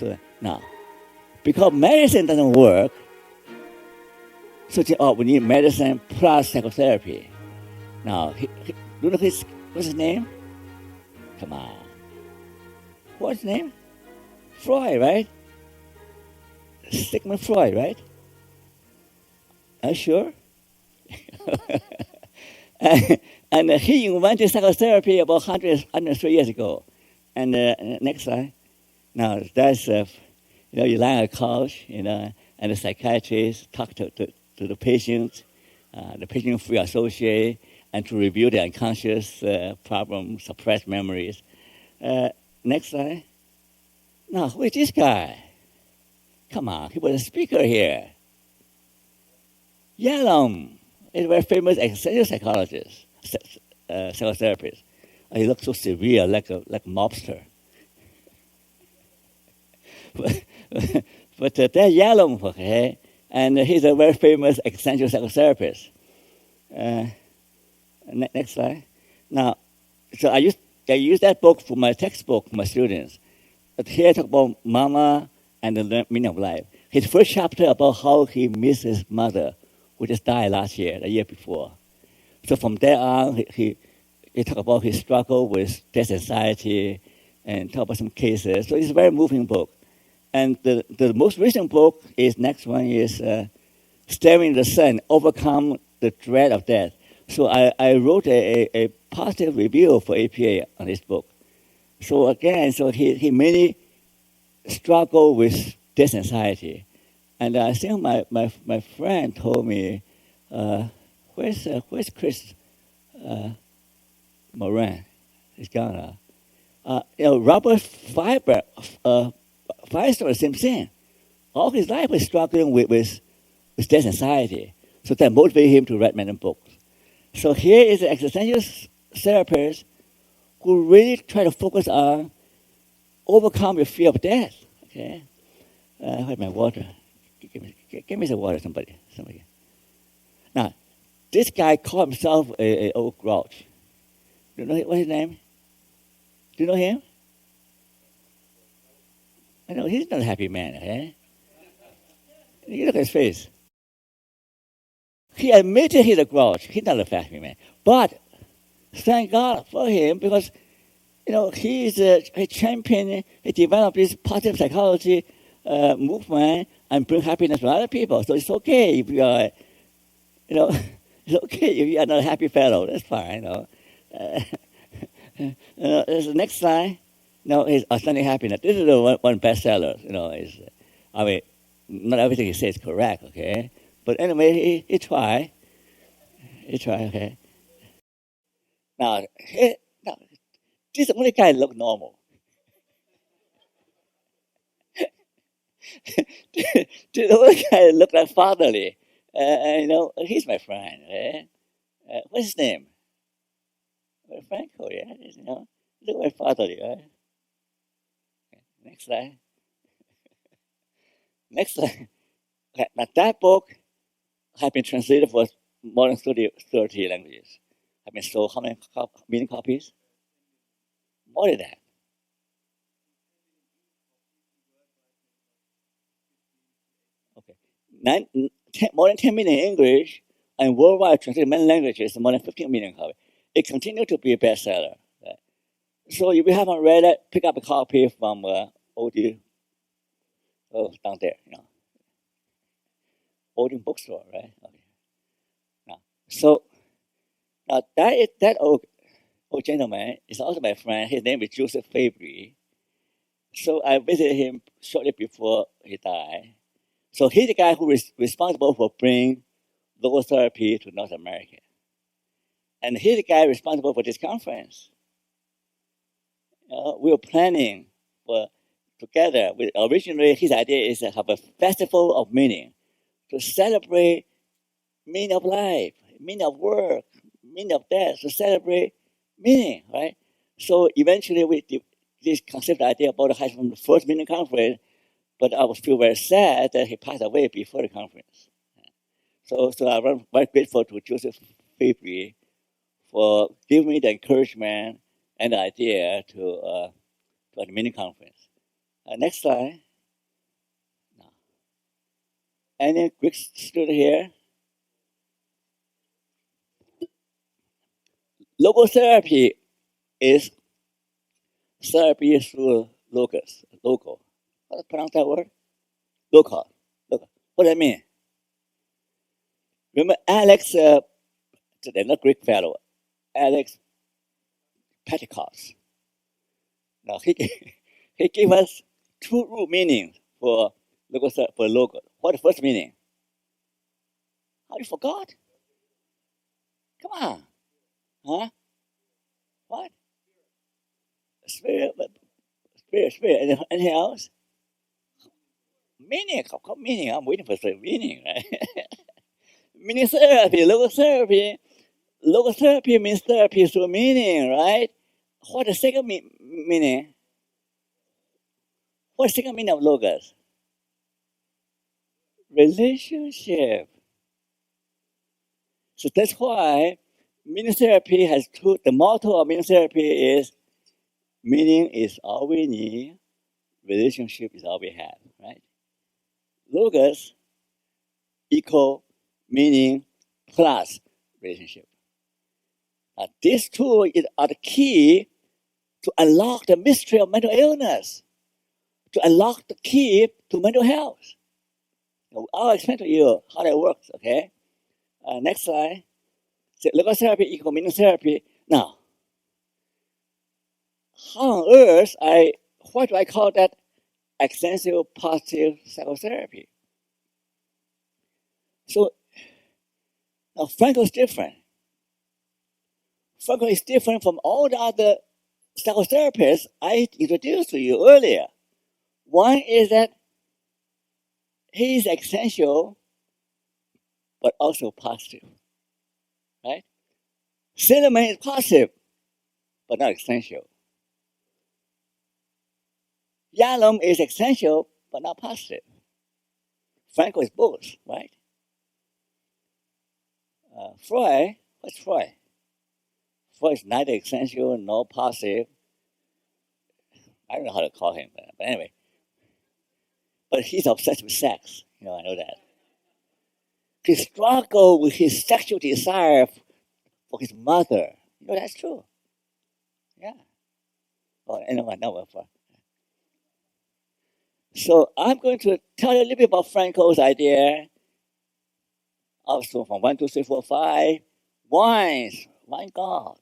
So now, because medicine doesn't work, so we need medicine plus psychotherapy. Now, you know what's his name? Come on. What's his name? Freud, right? Sigmund Freud, right? Are you sure? and he invented psychotherapy about 103 years ago. And next slide. Now, that's, you lie on a couch, and the psychiatrist talk to the patient free associate, and to review the unconscious problems, suppressed memories. Next slide. Now, who is this guy? Come on, he was a speaker here. Yalom is a very famous existential psychologist, psychotherapist. He looks so severe, like a mobster. but that's Yalom, okay? And he's a very famous existential psychotherapist. Next slide. Now, so I use that book for my textbook for my students. But here I talk about Mama and the meaning of life. His first chapter about how he missed his mother, who just died last year, the year before. So from there on, he talked about his struggle with death anxiety and talk about some cases. So it's a very moving book. And the most recent book next one is Staring the Sun, Overcome the Dread of Death. So I wrote a positive review for APA on this book. So again, he mainly struggled with death anxiety. And I think my friend told me, where's Chris Moran? He's gone. Robert Firestone, same thing. All his life was struggling with death anxiety. So that motivated him to write many books. So here is an existential therapist who really try to focus on overcome your fear of death. Okay, where's my water? Give me some water, somebody. Now, this guy called himself a old grouch. Do you know what's his name? Do you know him? I know he's not a happy man. Okay? You look at his face. He admitted he's a grouch. He's not a happy man. But thank God for him, because he's a champion. He developed this positive psychology movement and bring happiness to other people. So it's okay if you are, it's okay if you are not a happy fellow. That's fine. The next slide. Is Authentic Happiness. This is the one bestseller. Not everything he says is correct. Okay, but anyway, he tried. Okay. Now, this only guy look normal. The only guy look like fatherly. He's my friend. What's his name? Frankl, yeah. Look like fatherly, right? Okay, next slide. Next slide. Okay, now that book has been translated for more than 30 languages. Have been sold how many million copies? More than that. Okay. More than 10 million in English, and worldwide translated many languages, more than 15 million copies. It continues to be a bestseller. Right? So if you haven't read it, pick up a copy from Odin. Oh, down there, Odin bookstore, right? Okay. Now that old gentleman is also my friend. His name is Joseph Fabry. So I visited him shortly before he died. So he's the guy who is responsible for bringing logotherapy to North America. And he's the guy responsible for this conference. We were planning together. Originally, his idea is to have a festival of meaning, to celebrate meaning of life, meaning of work, meaning of death, to celebrate meaning, right? So eventually, this concept idea about the first meaning conference, but I feel very sad that he passed away before the conference. So I'm very grateful to Joseph Fabry for giving me the encouragement and the idea to the mini conference. Next slide. Any Greek student here? Logotherapy is therapy through logos. Logo. How to pronounce that word? Local. Local. What does that mean? Remember Alex, the not Greek fellow, Alex Pentecost. Now he gave us two root meanings for logo. What's the first meaning? How you forgot? Come on. Huh? What? Spirit. Anything else? Meaning. Meaning. I'm waiting for the meaning, right? Meaning therapy, logotherapy. Logotherapy means therapy through meaning, right? What's the second meaning? What's the second meaning of logos? Relationship. So that's why meaning therapy has two. The motto of meaning therapy is meaning is all we need, relationship is all we have, right? Logos equal meaning plus relationship. These two are the key to unlock the mystery of mental illness, to unlock the key to mental health. I'll explain to you how that works, okay? Next slide. So logotherapy equal meaning therapy. Now, how on earth why do I call that existential positive psychotherapy? So now Frankl is different. Frankl is different from all the other psychotherapists I introduced to you earlier. One is that he is existential, but also positive, right? Cinnamon is positive, but not existential. Yalom is existential, but not positive. Frankl is both, right? Freud, what's Freud? Freud is neither existential nor positive. I don't know how to call him, but anyway. But he's obsessed with sex. I know that. He struggled with his sexual desire for his mother. That's true. Yeah. Oh, anyway, no. So I'm going to tell you a little bit about Frankl's idea. Also from 1, 2, 3, 4, 5. One God.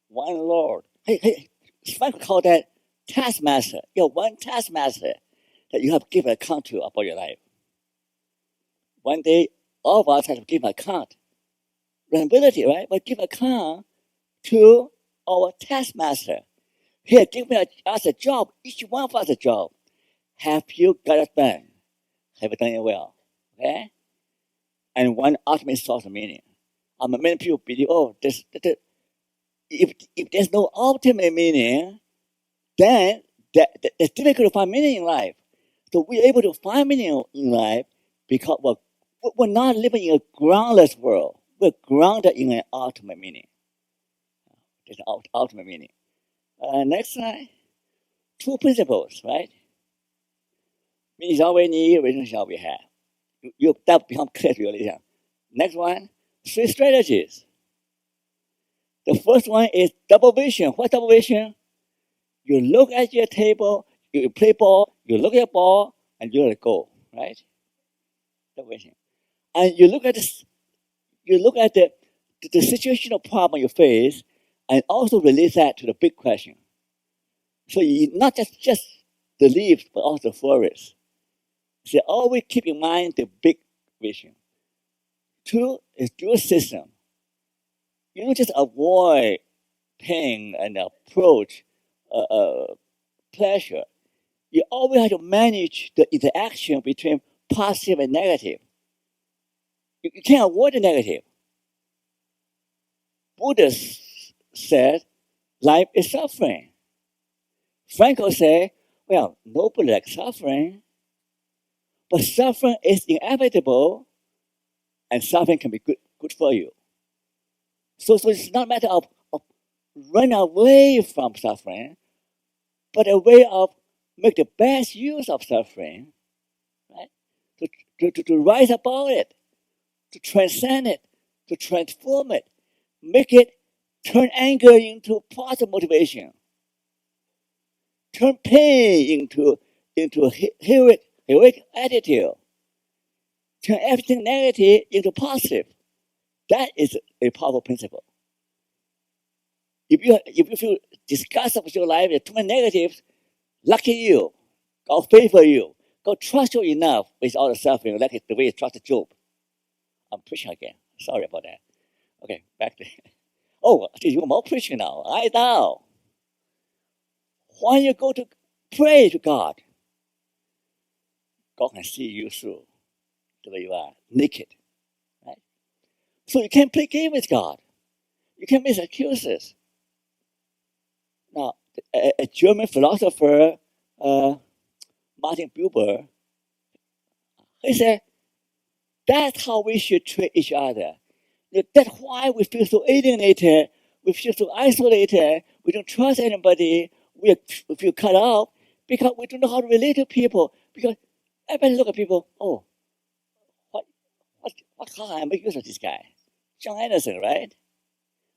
One Lord. Hey, Frankl called that taskmaster. You're one taskmaster that you have to give an account to about your life. One day, all of us have to give an account. Responsibility, right? But give account to our taskmaster. Here, give us a job. Each one of us a job. Have you got it done? Have you done it well? Okay? And one ultimate source of meaning. Many people believe, if there's no ultimate meaning, then it's difficult to find meaning in life. So we're able to find meaning in life because we're not living in a groundless world. We're grounded in an ultimate meaning. There's an ultimate meaning. Next slide. 2 principles, right? Meaning is all we need, relationship is all we have. That become clear to you. Next one. 3 strategies. The first one is double vision. What double vision? You look at your table, you play ball, you look at your ball, and you let it go, right? Double vision. And you look at the situational problem you face, and also relate that to the big question. So you not just the leaves, but also the forest. So always keep in mind the big vision. 2 is dual system. You don't just avoid pain and approach pleasure. You always have to manage the interaction between positive and negative. You can't avoid the negative. Buddha said, life is suffering. Frankl said, well, nobody likes suffering, but suffering is inevitable, and suffering can be good for you. So it's not a matter of run away from suffering, but a way of make the best use of suffering, right? to rise above it, to transcend it, to transform it, make it turn anger into positive motivation, turn pain into heroic attitude, turn everything negative into positive. That is a powerful principle. If you feel disgusted with your life, there are too many negatives, lucky you, God favor you, God trust you enough with all the suffering, like the way He trusted Job. I'm preaching again. Sorry about that. Okay, back to oh, you're more preaching now. I know. When you go to pray to God, God can see you through the way you are, naked. Right? So you can't play game with God. You can't make excuses. Now, a German philosopher, Martin Buber, he said, that's how we should treat each other. That's why we feel so alienated, we feel so isolated, we don't trust anybody, we feel cut off, because we don't know how to relate to people. Because everybody look at people, oh, what can I make use of this guy? John Anderson, right?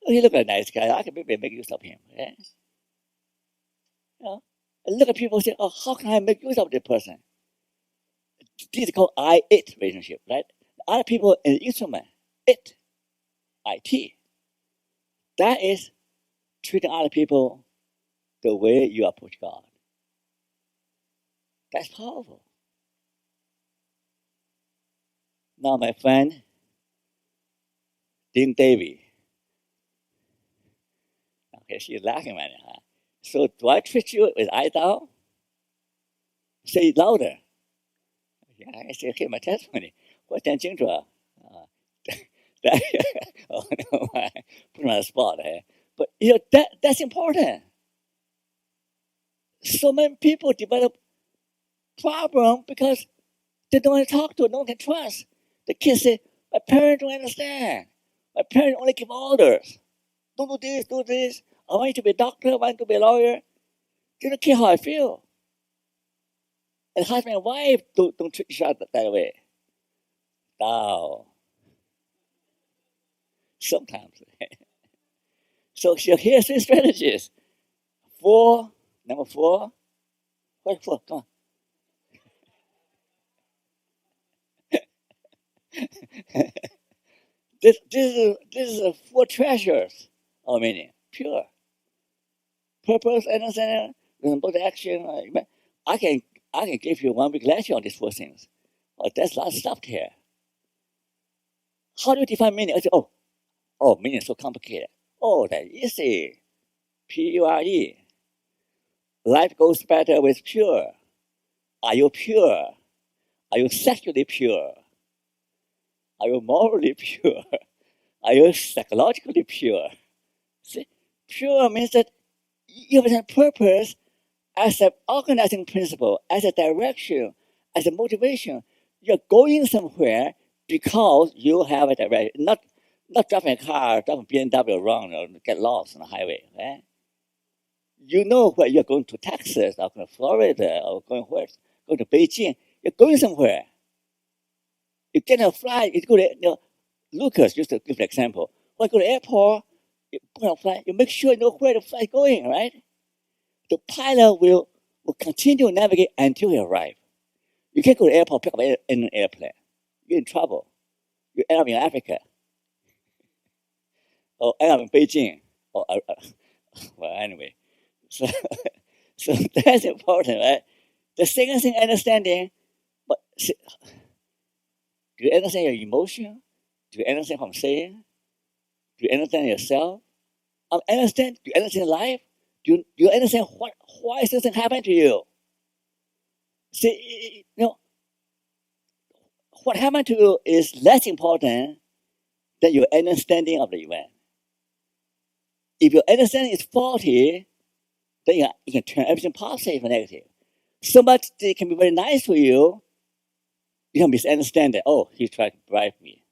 Oh, he look like a nice guy, I can maybe make use of him. Right? You know? And look at people and say, oh, how can I make use of this person? This is called I-it relationship, right? Other people an instrument, it. IT. That is treating other people the way you approach God. That's powerful. Now, my friend, Dean Davy. Okay, she's laughing at it. Huh? So, do I treat you with idol? Say it louder. Yeah, I say, okay, my testimony. 我讲清楚啊。Oh, no, I put him on the spot. But that's important. So many people develop problem because they don't want to talk to, no one can trust. The kids say, my parents don't understand. My parents only give orders. Don't do this, do this. I want you to be a doctor, I want you to be a lawyer. They don't care how I feel. And husband and wife don't treat each other that way. No. Sometimes. So here's three strategies. Number four. Where's 4? Come on. This is 4 treasures of meaning. Pure. Purpose, understanding, both action. I can give you 1 week lecture on these 4 things. But that's not stopped here. How do you define meaning? I say, oh, meaning is so complicated. Oh, that's easy. Pure. Life goes better with pure. Are you pure? Are you sexually pure? Are you morally pure? Are you psychologically pure? See, pure means that you have a purpose as an organizing principle, as a direction, as a motivation. You're going somewhere because you have a direction, not driving a car, driving BMW around or get lost on the highway. Right? You know where you're going to Texas or going to Florida or going to Beijing. You're going somewhere. You get on a flight, you go to, Lucas used to give an example. When you go to the airport, you go on a flight, you make sure you know where the flight is going, right? The pilot will continue to navigate until you arrive. You can't go to the airport, pick up an airplane. You're in trouble. You end up in Africa. Or end up in Beijing. Well, anyway. So that's important, right? The second thing, understanding, but do you understand your emotion? Do you understand what I'm saying? Do you understand yourself? Do you understand life? Do you understand why is this thing happening to you? See, what happened to you is less important than your understanding of the event. If your understanding is faulty, then you can turn everything positive or negative. Somebody can be very nice to you, you can misunderstand that, oh, he tried to bribe me.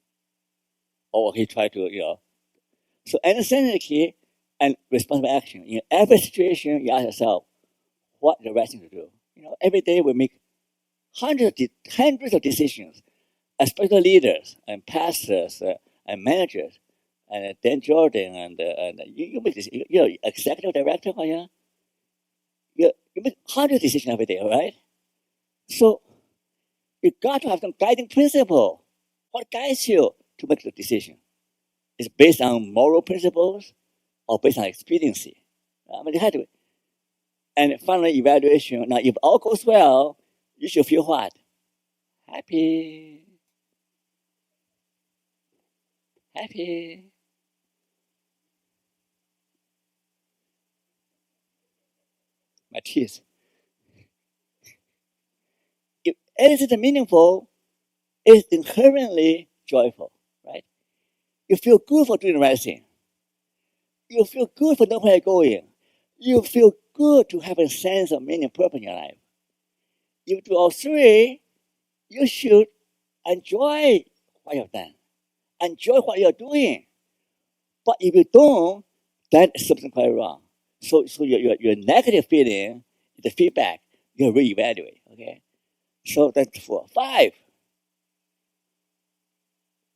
Or he tried to, So understanding the key and responsible action. In every situation, you ask yourself, what is the right thing to do? Every day we make hundreds of decisions. especially leaders and pastors and managers, and Dan Jordan and you make this, you're executive director, yeah? You make 100 decisions every day, right? So you got to have some guiding principle. What guides you to make the decision? Is based on moral principles or based on expediency? I mean, you have to. And finally, evaluation. Now, if all goes well, you should feel what? Happy. Happy. My tears. If anything is meaningful, it's inherently joyful, right? You feel good for doing the right thing. You feel good for knowing where you're going. You feel good to have a sense of meaning and purpose in your life. If you do all three, you should enjoy what you've done. Enjoy what you're doing. But if you don't, then something quite wrong. So your negative feeling, the feedback, you reevaluate. Okay. So that's 4. 5.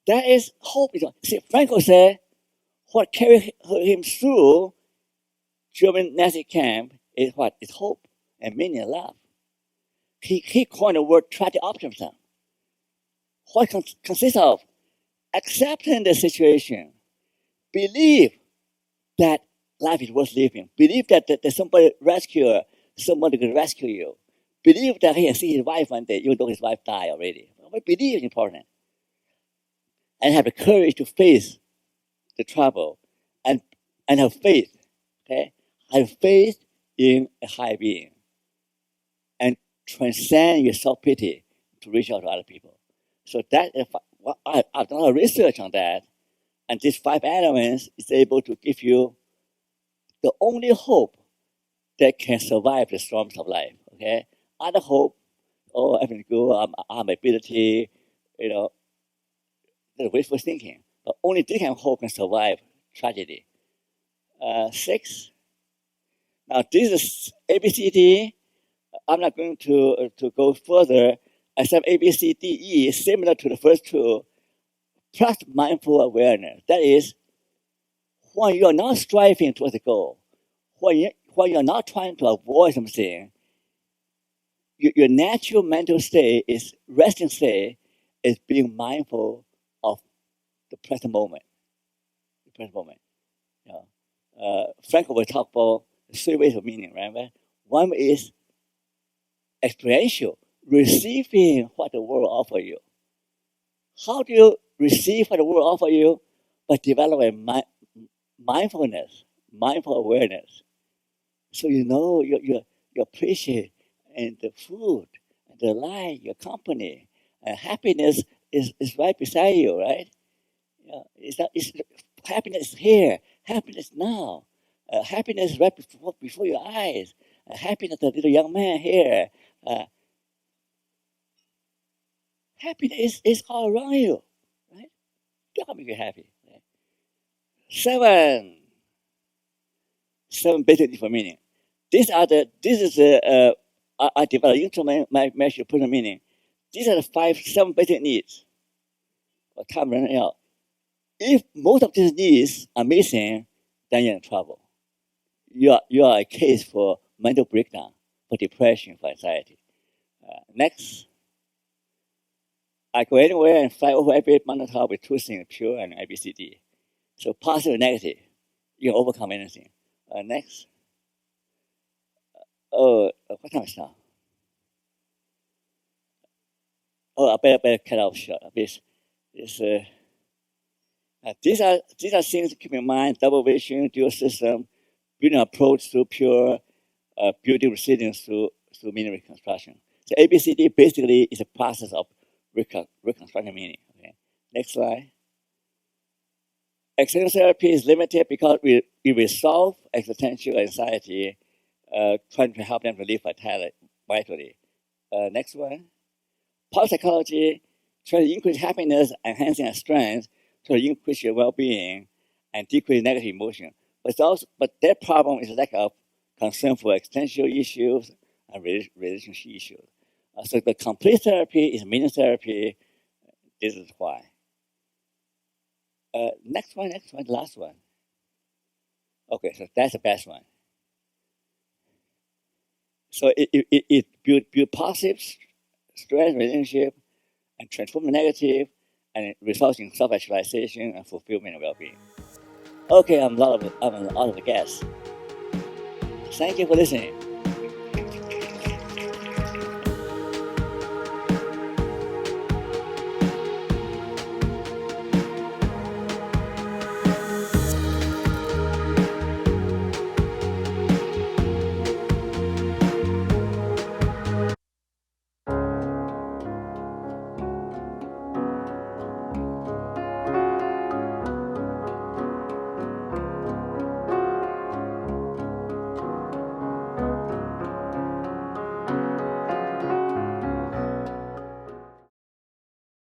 That is hope. See, Frankl said, what carried him through German Nazi camp is what? It's hope and meaning and love. He coined the word tragic optimism. What consists of accepting the situation, believe that life is worth living, believe that somebody somebody can rescue you, believe that he can see his wife one day, even though his wife died already. But believe is important. And have the courage to face the trouble and have faith. Okay? Have faith in a higher being and transcend your self-pity to reach out to other people. So that I've done a lot of research on that, and these 5 elements is able to give you the only hope that can survive the storms of life. Okay, other hope, everything's good, I'm ability, the wishful thinking. But only this kind of hope can survive tragedy. 6. Now this is ABCD. I'm not going to go further. Except ABCDE is similar to the first 2, plus mindful awareness. That is, when you are not striving towards a goal, when you are not trying to avoid something, your natural mental state is resting state is being mindful of the present moment. The present moment. Frankl will talk about 3 ways of meaning, right? One is experiential, receiving what the world offers you. How do you receive what the world offers you? By developing mindfulness, mindful awareness. So you appreciate and the food, and the light, your company, and happiness is right beside you, right? Happiness is here, happiness now, happiness right before your eyes, happiness, the little young man here. Happiness is all around you, right? That can make you happy. Right? 7 basic needs for meaning. This is I developed into my measure personal meaning. These are the 7 basic needs. For time running out. If most of these needs are missing, then you're in trouble. You are a case for mental breakdown, for depression, for anxiety. Next. I go anywhere and fly over every mountaintop with 2 things, pure and ABCD. So positive and negative, you can overcome anything. Next. What time is now? I better cut off short. These are things to keep in mind: double vision, dual system, building approach to pure, building resilience through meaning reconstruction. So ABCD basically is a process of reconstructing meaning. Okay. Next slide. Existential therapy is limited because we resolve existential anxiety, trying to help them to live vitally. Next one. Psychology tries to increase happiness, enhancing our strength, to increase your well-being, and decrease negative emotion. But their problem is lack of concern for existential issues and relationship issues. So the complete therapy is meaning therapy, This is why. Next one, last one. Okay, so that's the best one. So it build positive stress relationship and transform the negative, and it results in self-actualization and fulfillment and well-being. Okay, I'm out of the gas. Thank you for listening.